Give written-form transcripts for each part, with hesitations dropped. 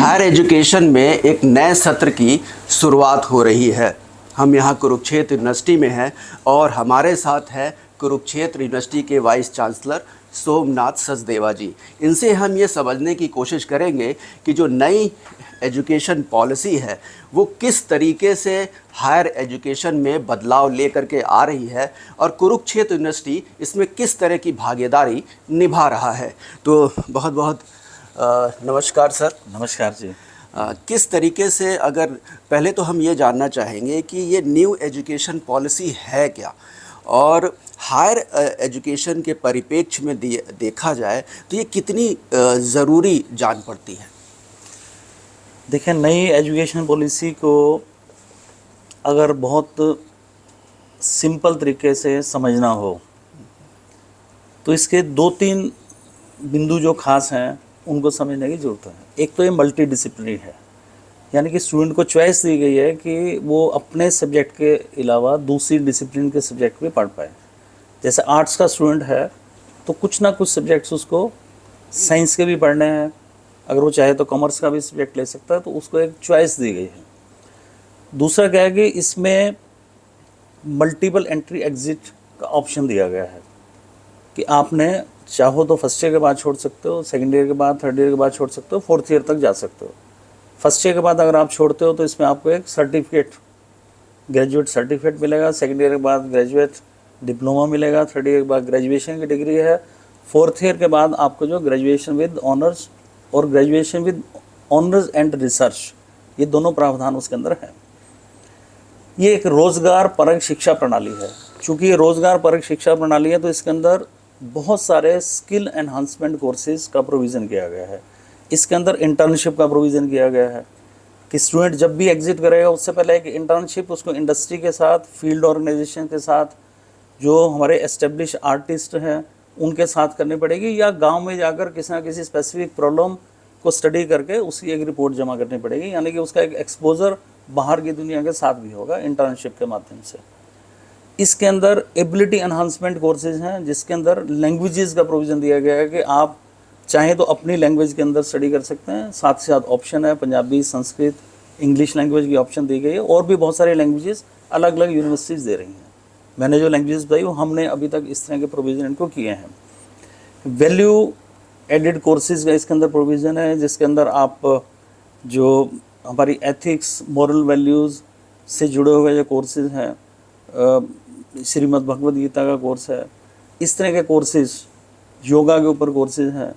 Higher education में एक नए सत्र की शुरुआत हो रही है। हम यहाँ कुरुक्षेत्र यूनिवर्सिटी में हैं और हमारे साथ है कुरुक्षेत्र यूनिवर्सिटी के वाइस चांसलर सोमनाथ सचदेवा जी। इनसे हम ये समझने की कोशिश करेंगे कि जो नई एजुकेशन पॉलिसी है वो किस तरीके से हायर एजुकेशन में बदलाव लेकर के आ रही है और कुरुक्षेत्र यूनिवर्सिटी इसमें किस तरह की भागीदारी निभा रहा है। तो बहुत बहुत नमस्कार सर। नमस्कार जी। किस तरीके से, अगर पहले तो हम ये जानना चाहेंगे कि ये न्यू एजुकेशन पॉलिसी है क्या, और हायर एजुकेशन के परिप्रेक्ष्य में देखा जाए तो ये कितनी ज़रूरी जान पड़ती है। देखिए, नई एजुकेशन पॉलिसी को अगर बहुत सिंपल तरीके से समझना हो तो इसके दो तीन बिंदु जो खास हैं उनको समझने की ज़रूरत है। एक तो ये मल्टी डिसिप्लिनरी है, यानी कि स्टूडेंट को चॉइस दी गई है कि वो अपने सब्जेक्ट के अलावा दूसरी डिसिप्लिन के सब्जेक्ट भी पढ़ पाए। जैसे आर्ट्स का स्टूडेंट है तो कुछ ना कुछ सब्जेक्ट्स उसको साइंस के भी पढ़ने हैं, अगर वो चाहे तो कॉमर्स का भी सब्जेक्ट ले सकता है, तो उसको एक चॉइस दी गई है। दूसरा क्या है कि इसमें मल्टीपल एंट्री एग्जिट का ऑप्शन दिया गया है कि आपने चाहो तो फर्स्ट ईयर के बाद छोड़ सकते हो, सेकंड ईयर के बाद, थर्ड ईयर के बाद छोड़ सकते हो, फोर्थ ईयर तक जा सकते हो। फर्स्ट ईयर के बाद अगर आप छोड़ते हो तो इसमें आपको एक सर्टिफिकेट, ग्रेजुएट सर्टिफिकेट मिलेगा। सेकंड ईयर के बाद ग्रेजुएट डिप्लोमा मिलेगा। थर्ड ईयर के बाद ग्रेजुएशन की डिग्री है। फोर्थ ईयर के बाद आपको जो ग्रेजुएशन विद ऑनर्स और graduation with honours and research, ये दोनों प्रावधान उसके अंदर हैं। ये एक रोज़गार परक शिक्षा प्रणाली है। चूँकि ये रोज़गार परक शिक्षा प्रणाली है तो इसके अंदर बहुत सारे स्किल एनहांसमेंट कोर्सेज का प्रोविज़न किया गया है। इसके अंदर इंटर्नशिप का प्रोविज़न किया गया है कि स्टूडेंट जब भी एग्जिट करेगा उससे पहले एक इंटर्नशिप उसको इंडस्ट्री के साथ, फील्ड ऑर्गेनाइजेशन के साथ, जो हमारे एस्टेब्लिश आर्टिस्ट हैं उनके साथ करनी पड़ेगी, या गांव में जाकर किसी ना किसी स्पेसिफिक प्रॉब्लम को स्टडी करके उसकी एक रिपोर्ट जमा करनी पड़ेगी। यानी कि उसका एक एक्सपोजर बाहर की दुनिया के साथ भी होगा इंटर्नशिप के माध्यम से। इसके अंदर एबिलिटी एनहांसमेंट कोर्सेज हैं जिसके अंदर लैंग्वेजेस का प्रोविज़न दिया गया है कि आप चाहें तो अपनी लैंग्वेज के अंदर स्टडी कर सकते हैं। साथ ही साथ ऑप्शन है पंजाबी, संस्कृत, इंग्लिश लैंग्वेज की ऑप्शन दी गई है, और भी बहुत सारी लैंग्वेजेस अलग अलग यूनिवर्सिटीज़ दे रही हैं। मैंने जो लैंग्वेजेस बताई वो हमने अभी तक इस तरह के प्रोविज़न इनको किए हैं। वैल्यू एडिड कोर्सेज का इसके अंदर प्रोविज़न है जिसके अंदर आप जो हमारी एथिक्स, मॉरल वैल्यूज़ से जुड़े हुए जो कोर्सेज हैं, श्रीमद् भगवद गीता का कोर्स है, इस तरह के कोर्सेज, योगा के ऊपर कोर्सेज हैं,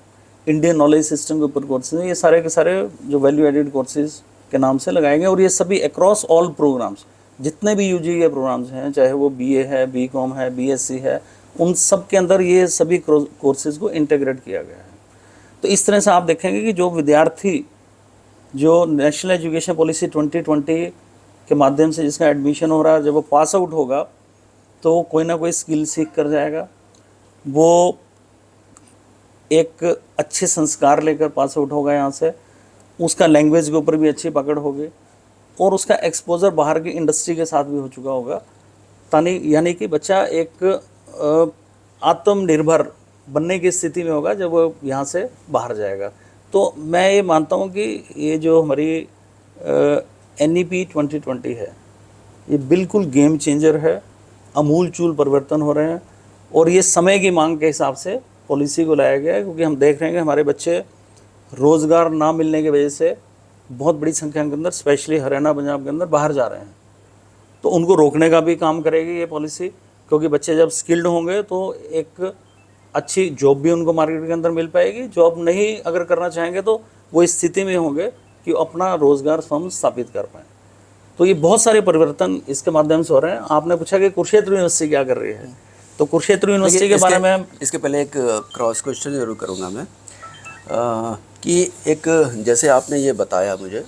इंडियन नॉलेज सिस्टम के ऊपर कोर्सेज हैं, ये सारे के सारे जो वैल्यू एडिड कोर्सेज के नाम से लगाए गए। और ये सभी अक्रॉस ऑल प्रोग्राम्स, जितने भी यूजी के प्रोग्राम्स हैं, चाहे वो बीए है, बीकॉम है, बीएससी है, उन सब के अंदर ये सभी कोर्सेज को इंटीग्रेट किया गया है। तो इस तरह से आप देखेंगे कि जो विद्यार्थी जो नेशनल एजुकेशन पॉलिसी 2020 के माध्यम से जिसका एडमिशन हो रहा है, जब वो पास आउट होगा तो कोई ना कोई स्किल सीख कर जाएगा, वो एक अच्छे संस्कार लेकर पास आउट होगा यहाँ से, उसका लैंग्वेज के ऊपर भी अच्छी पकड़ होगी और उसका एक्सपोजर बाहर की इंडस्ट्री के साथ भी हो चुका होगा। यानी कि बच्चा एक आत्मनिर्भर बनने की स्थिति में होगा जब वो यहाँ से बाहर जाएगा। तो मैं ये मानता हूँ कि ये जो हमारी NEP 2020 है, ये बिल्कुल गेम चेंजर है। अमूलचूल परिवर्तन हो रहे हैं और ये समय की मांग के हिसाब से पॉलिसी को लाया गया है, क्योंकि हम देख रहे हैं कि हमारे बच्चे रोज़गार ना मिलने की वजह से बहुत बड़ी संख्या के अंदर, स्पेशली हरियाणा, पंजाब के अंदर बाहर जा रहे हैं। तो उनको रोकने का भी काम करेगी ये पॉलिसी, क्योंकि बच्चे जब स्किल्ड होंगे तो एक अच्छी जॉब भी उनको मार्केट के अंदर मिल पाएगी। जॉब नहीं अगर करना चाहेंगे तो वो इस स्थिति में होंगे कि अपना रोज़गार स्वयं स्थापित कर पाएँ। तो ये बहुत सारे परिवर्तन इसके माध्यम से हो रहे हैं। आपने पूछा कि कुरुक्षेत्र यूनिवर्सिटी क्या कर रही है, तो कुरुक्षेत्र यूनिवर्सिटी के बारे में इसके पहले एक क्रॉस क्वेश्चन जरूर करूँगा मैं कि एक, जैसे आपने ये बताया मुझे,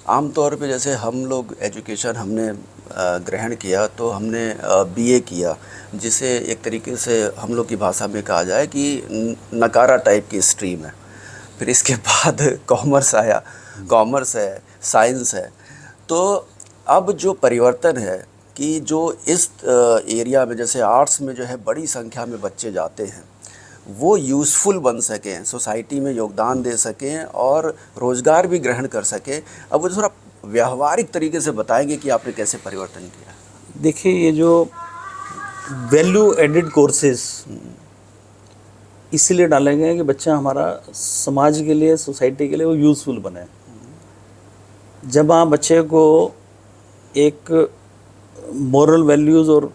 आमतौर पे जैसे हम लोग एजुकेशन हमने ग्रहण किया तो हमने बीए किया, जिसे एक तरीके से हम लोग की भाषा में कहा जाए कि नकारा टाइप की स्ट्रीम है। फिर इसके बाद कॉमर्स आया, कॉमर्स है, साइंस है। तो अब जो परिवर्तन है कि जो इस एरिया में, जैसे आर्ट्स में जो है बड़ी संख्या में बच्चे जाते हैं, वो यूज़फुल बन सकें, सोसाइटी में योगदान दे सकें और रोज़गार भी ग्रहण कर सकें। अब वो थोड़ा व्यावहारिक तरीके से बताएंगे कि आपने कैसे परिवर्तन किया। देखिए, ये जो वैल्यू एडिड कोर्सेज इसीलिए डाले गए हैं कि बच्चा हमारा समाज के लिए, सोसाइटी के लिए वो यूज़फुल बने। जब आप बच्चे को एक मॉरल वैल्यूज़ और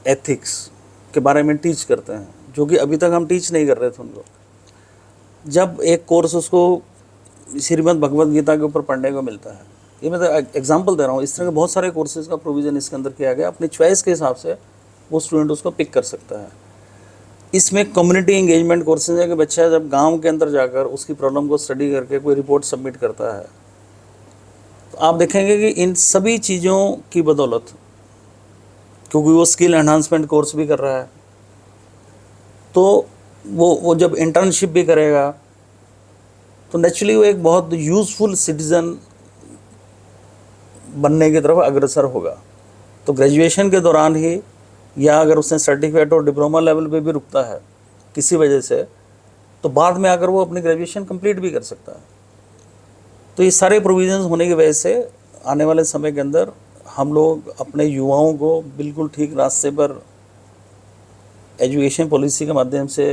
एथिक्स के बारे में टीच करते हैं, जो कि अभी तक हम टीच नहीं कर रहे थे उनको, जब एक कोर्स उसको श्रीमद् भगवद गीता के ऊपर पढ़ने को मिलता है, ये मैं एग्जांपल दे रहा हूँ, इस तरह के बहुत सारे कोर्सेज का प्रोविज़न इसके अंदर किया गया। अपनी चॉइस के हिसाब से वो स्टूडेंट उसको पिक कर सकता है। इसमें कम्युनिटी इंगेजमेंट कोर्सेज है कि बच्चा जब गांव के अंदर जाकर उसकी प्रॉब्लम को स्टडी करके कोई रिपोर्ट सबमिट करता है, तो आप देखेंगे कि इन सभी चीज़ों की बदौलत, क्योंकि वो स्किल एनहांसमेंट कोर्स भी कर रहा है, तो वो जब इंटर्नशिप भी करेगा तो नेचुरली वो एक बहुत यूज़फुल सिटीज़न बनने की तरफ अग्रसर होगा। तो ग्रेजुएशन के दौरान ही, या अगर उसने सर्टिफिकेट और डिप्लोमा लेवल पे भी रुकता है किसी वजह से, तो बाद में आकर वो अपनी ग्रेजुएशन कंप्लीट भी कर सकता है। तो ये सारे प्रोविजंस होने की वजह से आने वाले समय के अंदर हम लोग अपने युवाओं को बिल्कुल ठीक रास्ते पर एजुकेशन पॉलिसी के माध्यम से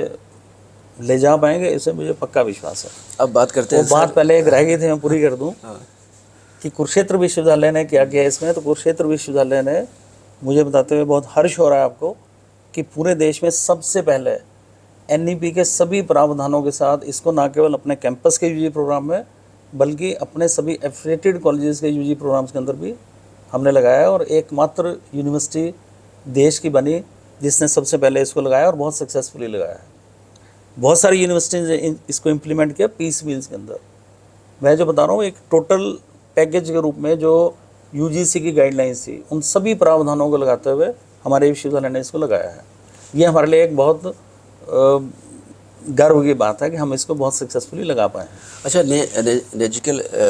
ले जा पाएंगे, इससे मुझे पक्का विश्वास है। अब बात करते हैं वो बात पहले एक रह गई थी, मैं पूरी कर दूं कि कुरुक्षेत्र विश्वविद्यालय ने क्या किया इसमें। तो कुरुक्षेत्र विश्वविद्यालय ने मुझे बताते हुए बहुत हर्ष हो रहा है आपको कि पूरे देश में सबसे पहले NEP के सभी प्रावधानों के साथ इसको ना केवल अपने कैंपस के UG प्रोग्राम में, बल्कि अपने सभी एफिलिएटेड कॉलेजेस के UG प्रोग्राम्स के अंदर भी हमने लगाया है। और एकमात्र यूनिवर्सिटी देश की बनी जिसने सबसे पहले इसको लगाया और बहुत सक्सेसफुली लगाया है। बहुत सारी यूनिवर्सिटीज़ ने इसको इम्प्लीमेंट किया पीस मील्स के अंदर। मैं जो बता रहा हूँ एक टोटल पैकेज के रूप में जो UGC की गाइडलाइंस थी, उन सभी प्रावधानों को लगाते हुए हमारे विश्वविद्यालय ने इसको लगाया है। ये हमारे लिए एक बहुत गर्व की बात है कि हम इसको बहुत सक्सेसफुली लगा पाए। अच्छा,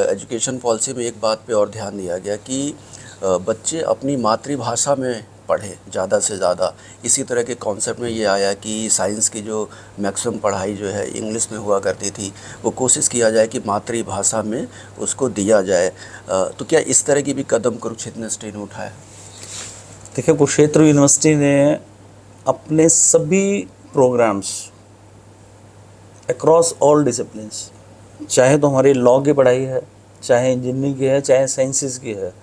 एजुकेशन पॉलिसी में एक बात पे और ध्यान दिया गया कि बच्चे अपनी मातृभाषा में पढ़ें ज़्यादा से ज़्यादा। इसी तरह के कॉन्सेप्ट में ये आया कि साइंस की जो मैक्सिमम पढ़ाई जो है इंग्लिश में हुआ करती थी, वो कोशिश किया जाए कि मातृभाषा में उसको दिया जाए। तो क्या इस तरह की भी कदम कुरुक्षेत्र यूनिवर्सिटी ने उठाया? देखिए, कुरुक्षेत्र यूनिवर्सिटी ने अपने सभी प्रोग्राम्स अक्रॉस ऑल डिसिप्लिन्स, चाहे तो हमारी लॉ की पढ़ाई है, चाहे इंजीनियरिंग की है, चाहे साइंसेस की है,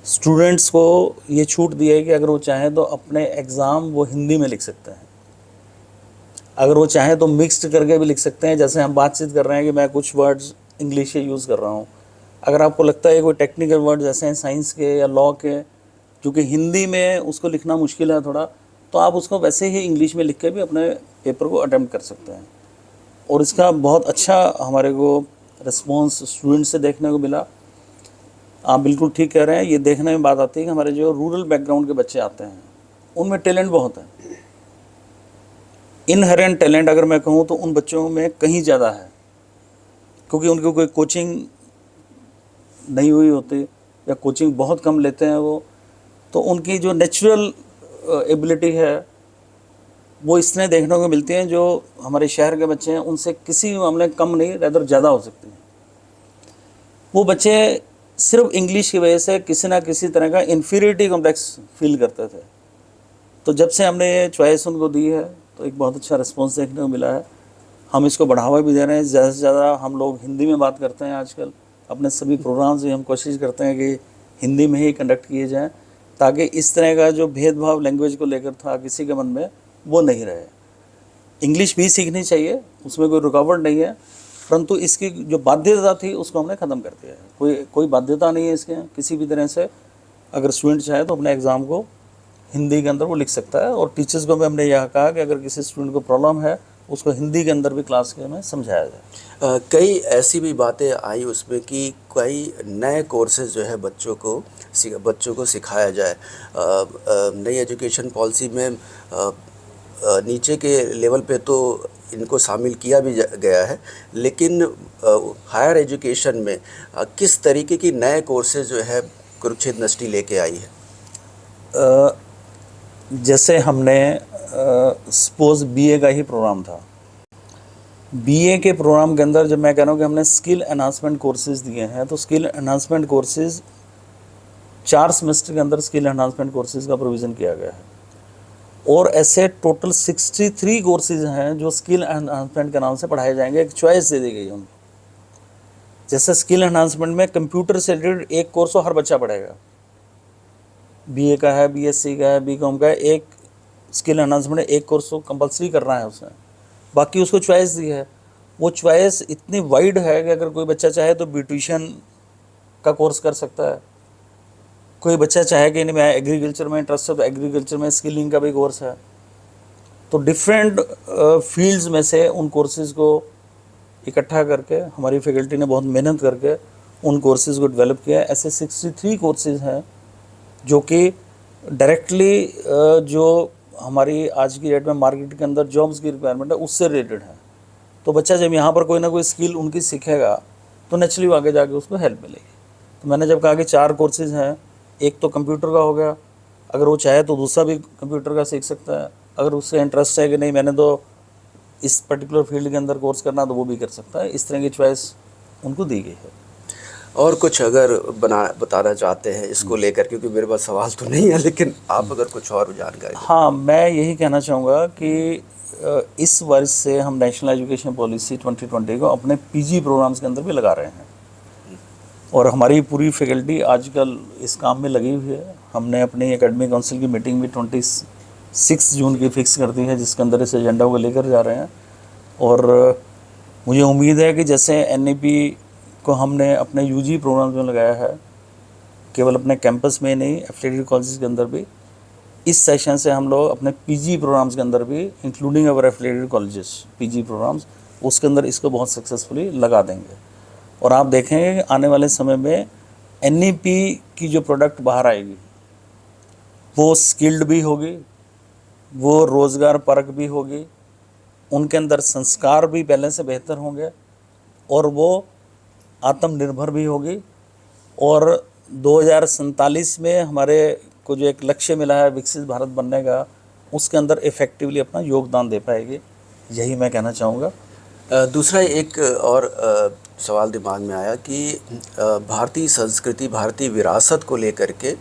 स्टूडेंट्स को ये छूट दी है कि अगर वो चाहें तो अपने एग्ज़ाम वो हिंदी में लिख सकते हैं। अगर वो चाहें तो मिक्स्ड करके भी लिख सकते हैं, जैसे हम बातचीत कर रहे हैं कि मैं कुछ वर्ड्स इंग्लिश के यूज़ कर रहा हूँ। अगर आपको लगता है कोई टेक्निकल वर्ड जैसे हैं साइंस के या लॉ के, जो कि हिंदी में उसको लिखना मुश्किल है थोड़ा, तो आप उसको वैसे ही इंग्लिश में लिख के भी अपने पेपर को अटेम्प्ट कर सकते हैं। और इसका बहुत अच्छा हमारे को रिस्पॉन्स स्टूडेंट से देखने को मिला। आप बिल्कुल ठीक कह रहे हैं। ये देखने में बात आती है कि हमारे जो रूरल बैकग्राउंड के बच्चे आते हैं उनमें टैलेंट बहुत है। इनहेरेंट टैलेंट अगर मैं कहूँ तो उन बच्चों में कहीं ज़्यादा है, क्योंकि उनको कोई कोचिंग नहीं हुई होती या कोचिंग बहुत कम लेते हैं वो, तो उनकी जो नेचुरल एबिलिटी है वो इसने देखने को मिलती है। जो हमारे शहर के बच्चे हैं उनसे किसी मामले कम नहीं, रेदर ज़्यादा हो सकती है। वो बच्चे सिर्फ इंग्लिश की वजह से किसी ना किसी तरह का इन्फीरियरिटी कॉम्प्लेक्स फील करते थे। तो जब से हमने ये चॉइस उनको दी है तो एक बहुत अच्छा रिस्पॉन्स देखने को मिला है। हम इसको बढ़ावा भी दे रहे हैं। ज़्यादा से ज़्यादा हम लोग हिंदी में बात करते हैं आजकल। अपने सभी प्रोग्राम्स में हम कोशिश करते हैं कि हिंदी में ही कंडक्ट किए जाएँ, ताकि इस तरह का जो भेदभाव लैंग्वेज को लेकर था किसी के मन में, वो नहीं रहे। इंग्लिश भी सीखनी चाहिए, उसमें कोई रुकावट नहीं है, परंतु इसकी जो बाध्यता थी उसको हमने ख़त्म कर दिया है। कोई बाध्यता नहीं है इसके किसी भी तरह से। अगर स्टूडेंट चाहे तो अपने एग्ज़ाम को हिंदी के अंदर वो लिख सकता है। और टीचर्स को भी हमने यह कहा कि अगर किसी स्टूडेंट को प्रॉब्लम है उसको हिंदी के अंदर भी क्लास के में समझाया जाए। कई ऐसी भी बातें आई उसमें कि कई नए कोर्सेज जो है बच्चों को सिखाया जाए। नई एजुकेशन पॉलिसी में नीचे के लेवल पे तो इनको शामिल किया भी गया है, लेकिन हायर एजुकेशन में किस तरीके की नए कोर्सेज जो है कुरुक्षेत्र यूनिवर्सिटी लेके आई है? जैसे हमने सपोज बीए का ही प्रोग्राम था, बीए के प्रोग्राम के अंदर जब मैं कह रहा हूँ कि हमने स्किल एनहांसमेंट कोर्सेज दिए हैं, तो स्किल एनहांसमेंट कोर्सेज 4 सेमेस्टर के अंदर स्किल एनहांसमेंट कोर्सेज का प्रोविज़न किया गया है। और ऐसे टोटल 63 कोर्सेज हैं जो स्किल एनहांसमेंट के नाम से पढ़ाए जाएंगे। एक चॉइस दे दी गई है उनको। जैसे स्किल एनहांसमेंट में कंप्यूटर से रिलेटेड एक कोर्स तो हर बच्चा पढ़ेगा, बीए का है, बीएससी का है, बीकॉम का है, एक स्किल एनहांसमेंट एक कोर्स तो कंपलसरी करना है उसने। बाकी उसको चॉइस दी है। वो चॉइस इतनी वाइड है कि अगर कोई बच्चा चाहे तो ब्यूटिशियन का कोर्स कर सकता है, कोई बच्चा चाहे कि नहीं मैं एग्रीकल्चर में इंटरेस्ट है तो एग्रीकल्चर में स्किलिंग का भी कोर्स है। तो डिफरेंट फील्ड्स में से उन कोर्सेज़ को इकट्ठा करके हमारी फैकल्टी ने बहुत मेहनत करके उन कोर्सेज़ को डेवलप किया है। ऐसे 63 कोर्सेज़ हैं जो कि डायरेक्टली जो हमारी आज की डेट में मार्केट के अंदर जॉब्स की रिक्वायरमेंट है उससे रिलेटेड है। तो बच्चा जब यहाँ पर कोई ना कोई स्किल उनकी सीखेगा तो नेचुरली वो आगे जाके उसको हेल्प मिलेगी। तो मैंने जब कहा कि 4 कोर्सेज़ हैं, एक तो कंप्यूटर का हो गया, अगर वो चाहे तो दूसरा भी कंप्यूटर का सीख सकता है। अगर उसका इंटरेस्ट है कि नहीं मैंने तो इस पर्टिकुलर फील्ड के अंदर कोर्स करना, तो वो भी कर सकता है। इस तरह की चॉइस उनको दी गई है। और कुछ अगर बताना चाहते हैं इसको लेकर, क्योंकि मेरे पास सवाल तो नहीं है, लेकिन आप अगर कुछ और जानकारी। हाँ, मैं यही कहना चाहूँगा कि इस वर्ष से हम नेशनल एजुकेशन पॉलिसी 2020 को अपने पीजी प्रोग्राम्स के अंदर भी लगा रहे हैं और हमारी पूरी फैकल्टी आजकल इस काम में लगी हुई है। हमने अपनी एकेडमिक काउंसिल की मीटिंग भी 26 जून की फिक्स कर दी है, जिसके अंदर इस एजेंडा को लेकर जा रहे हैं। और मुझे उम्मीद है कि जैसे एनईपी को हमने अपने यूजी प्रोग्राम में लगाया है, केवल अपने कैंपस में नहीं एफिलिएटेड कॉलेजेस के अंदर भी, इस सेशन से हम लोग अपने पीजी प्रोग्राम्स के अंदर भी इंक्लूडिंग अवर एफिलिएटेड कॉलेजेस पीजी प्रोग्राम्स उसके अंदर इसको बहुत सक्सेसफुली लगा देंगे। और आप देखेंगे कि आने वाले समय में एनईपी की जो प्रोडक्ट बाहर आएगी वो स्किल्ड भी होगी, वो रोज़गार परक भी होगी, उनके अंदर संस्कार भी पहले से बेहतर होंगे और वो आत्मनिर्भर भी होगी। और 2047 में हमारे को जो एक लक्ष्य मिला है विकसित भारत बनने का, उसके अंदर इफ़ेक्टिवली अपना योगदान दे पाएगी। यही मैं कहना चाहूँगा। दूसरा एक और सवाल दिमाग में आया कि भारतीय संस्कृति, भारतीय विरासत को लेकर के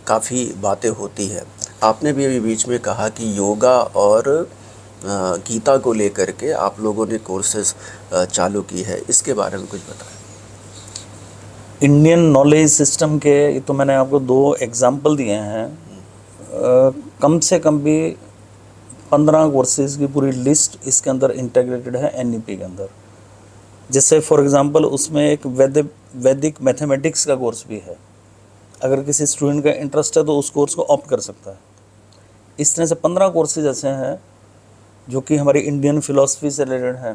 काफ़ी बातें होती है। आपने भी अभी बीच में कहा कि योगा और गीता को लेकर के आप लोगों ने कोर्सेज चालू की है, इसके बारे में कुछ बताएं। इंडियन नॉलेज सिस्टम के तो मैंने आपको 2 एग्जाम्पल दिए हैं। कम से कम भी 15 कोर्सेज की पूरी लिस्ट इसके अंदर इंटीग्रेटेड है एनईपी के अंदर। जैसे फॉर एग्जांपल उसमें एक वैदिक मैथमेटिक्स का कोर्स भी है। अगर किसी स्टूडेंट का इंटरेस्ट है तो उस कोर्स को ऑप्ट कर सकता है। इस तरह से 15 कोर्सेज ऐसे हैं जो कि हमारी इंडियन फ़िलासफ़ी से रिलेटेड है।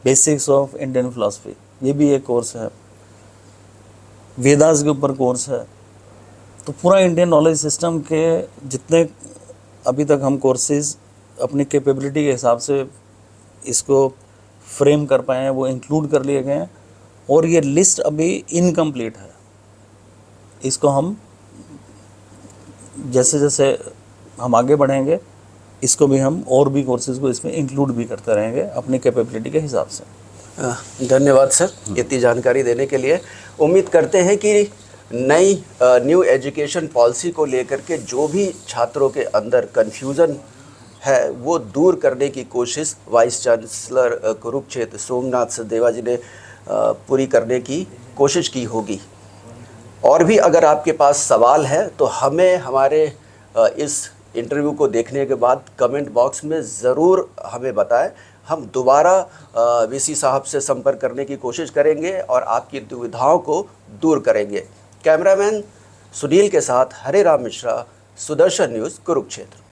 बेसिक्स ऑफ इंडियन फ़िलासफ़ी, ये भी एक कोर्स है। वेदास के ऊपर कोर्स है। तो पूरा इंडियन नॉलेज सिस्टम के जितने अभी तक हम कोर्सेज अपनी कैपेबिलिटी के हिसाब से इसको फ्रेम कर पाए हैं वो इंक्लूड कर लिए गए हैं। और ये लिस्ट अभी इनकम्प्लीट है। इसको हम जैसे जैसे हम आगे बढ़ेंगे इसको भी हम और भी कोर्सेज को इसमें इंक्लूड भी करते रहेंगे अपनी कैपेबिलिटी के हिसाब से। धन्यवाद सर इतनी जानकारी देने के लिए। उम्मीद करते हैं कि नई न्यू एजुकेशन पॉलिसी को लेकर के जो भी छात्रों के अंदर कन्फ्यूज़न है वो दूर करने की कोशिश वाइस चांसलर कुरुक्षेत्र सोमनाथ सचदेवा जी ने पूरी करने की कोशिश की होगी। और भी अगर आपके पास सवाल है तो हमें हमारे इस इंटरव्यू को देखने के बाद कमेंट बॉक्स में ज़रूर हमें बताएं। हम दोबारा वीसी साहब से संपर्क करने की कोशिश करेंगे और आपकी दुविधाओं को दूर करेंगे। कैमरामैन सुनील के साथ हरे राम मिश्रा, सुदर्शन न्यूज़, कुरुक्षेत्र।